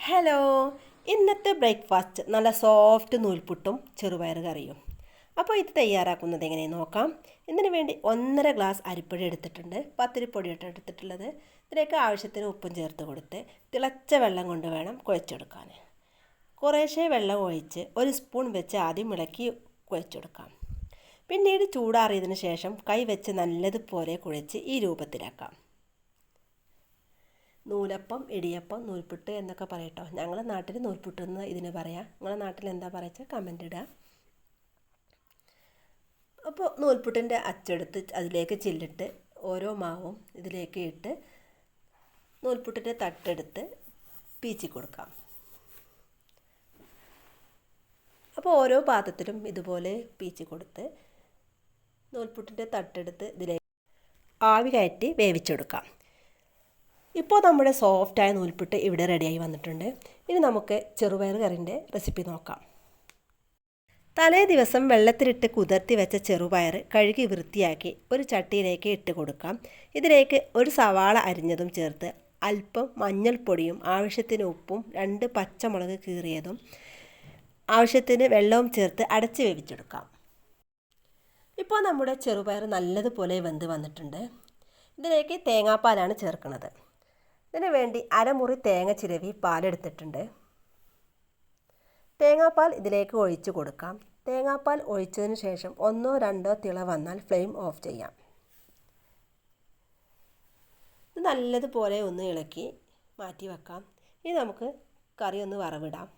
Hello, ഇന്നത്തെ breakfast നല്ല soft നൂൽപുട്ടും ചെറുപയർ കറിയും. അപ്പോൾ ഇത് തയ്യാറാക്കുന്നത് എങ്ങനെയെന്ന് നോക്കാം. ഇതിന് വേണ്ടി 1.5 ഗ്ലാസ് അരിപ്പൊടി എടുത്തിട്ടുണ്ട്, പത്തിരിപ്പൊടിയാണ് എടുത്തിട്ടുള്ളത്. ഇതിലേക്ക് ആവശ്യത്തിന് ഉപ്പും ചേർത്ത് കൊടുത്ത് തിളച്ച വെള്ളം കൊണ്ട് വേണം കുഴച്ചെടുക്കാൻ. കുറേശ്ശെ വെള്ളം ഒഴിച്ച് 1 സ്പൂൺ വെച്ച് ആദ്യം ഇളക്കി കുഴച്ചെടുക്കാം. പിന്നീട് ചൂടാറിയതിന് ശേഷം കൈ വെച്ച് നല്ലതുപോലെ കുഴച്ച് ഈ രൂപത്തിലാക്കാം. നൂലപ്പം, ഇടിയപ്പം, നൂൽപുട്ട് എന്നൊക്കെ പറയട്ടോ. ഞങ്ങളുടെ നാട്ടിൽ നൂൽപുട്ട് എന്ന് ഇതിന് പറയാം. നിങ്ങളുടെ നാട്ടിൽ എന്താ പറയുക കമൻ്റ് ഇടുക. അപ്പോൾ നൂൽപുട്ടിൻ്റെ അച്ചെടുത്ത് അതിലേക്ക് ചില്ലിട്ട് ഓരോ മാവും ഇതിലേക്ക് ഇട്ട് നൂൽപുട്ടിൻ്റെ തട്ടെടുത്ത് പീച്ചി കൊടുക്കാം. അപ്പോൾ ഓരോ പാത്രത്തിലും ഇതുപോലെ പീച്ചി കൊടുത്ത് നൂൽപുട്ടിൻ്റെ തട്ടെടുത്ത് ഇതിലേക്ക് ആവി കയറ്റി വേവിച്ചെടുക്കാം. ഇപ്പോൾ നമ്മുടെ സോഫ്റ്റായ നൂൽപുട്ട് ഇവിടെ റെഡിയായി വന്നിട്ടുണ്ട്. ഇനി നമുക്ക് ചെറുപയർ കറിൻ്റെ റെസിപ്പി നോക്കാം. തലേ ദിവസം വെള്ളത്തിലിട്ട് കുതിർത്തി വെച്ച ചെറുപയർ കഴുകി വൃത്തിയാക്കി ഒരു ചട്ടിയിലേക്ക് ഇട്ട് കൊടുക്കാം. ഇതിലേക്ക് ഒരു സവാള അരിഞ്ഞതും ചേർത്ത് അല്പം മഞ്ഞൾപ്പൊടിയും ആവശ്യത്തിന് ഉപ്പും 2 പച്ചമുളക് കീറിയതും ആവശ്യത്തിന് വെള്ളവും ചേർത്ത് അടച്ച് വേവിച്ചെടുക്കാം. ഇപ്പോൾ നമ്മുടെ ചെറുപയർ നല്ലതുപോലെ വെന്ത് വന്നിട്ടുണ്ട്. ഇതിലേക്ക് തേങ്ങാപ്പാലാണ് ചേർക്കുന്നത്. ഇതിന് വേണ്ടി അരമുറി തേങ്ങ ചിരവി പാലെടുത്തിട്ടുണ്ട്. തേങ്ങാപ്പാൽ ഇതിലേക്ക് ഒഴിച്ചു കൊടുക്കാം. തേങ്ങാപ്പാൽ ഒഴിച്ചതിന് ശേഷം 1-2 തിള വന്നാൽ ഫ്ലെയിം ഓഫ് ചെയ്യാം. ഇത് നല്ലതുപോലെ ഒന്ന് ഇളക്കി മാറ്റി വെക്കാം. ഇനി നമുക്ക് കറി ഒന്ന് വറവിടാം.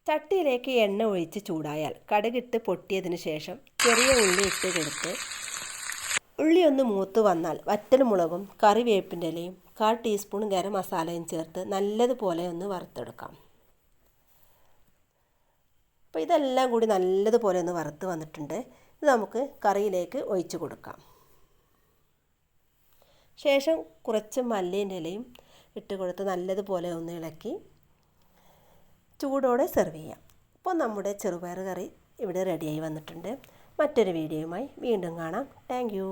ചട്ടിയിലേക്ക് എണ്ണ ഒഴിച്ച് ചൂടായാൽ കടുകിട്ട് പൊട്ടിയതിന് ശേഷം ചെറിയ ഉള്ളി ഇട്ട് കൊടുത്ത് ഉള്ളി ഒന്ന് മൂത്ത് വന്നാൽ വറ്റൽമുളകും കറിവേപ്പിൻ്റെ ഇലയും 1/4 ടീസ്പൂൺ ഗരം മസാലയും ചേർത്ത് നല്ലതുപോലെ ഒന്ന് വറുത്തെടുക്കാം. അപ്പോൾ ഇതെല്ലാം കൂടി നല്ലതുപോലെ ഒന്ന് വറുത്ത് വന്നിട്ടുണ്ട്. ഇത് നമുക്ക് കറിയിലേക്ക് ഒഴിച്ചു കൊടുക്കാം. ശേഷം കുറച്ച് മല്ലിൻ്റെ ഇലയും ഇട്ട് കൊടുത്ത് നല്ലതുപോലെ ഒന്ന് ഇളക്കി ചൂടോടെ സെർവ് ചെയ്യാം. അപ്പോൾ നമ്മുടെ ചെറുപയർ കറി ഇവിടെ റെഡിയായി വന്നിട്ടുണ്ട്. മറ്റൊരു വീഡിയോയുമായി വീണ്ടും കാണാം. Thank you.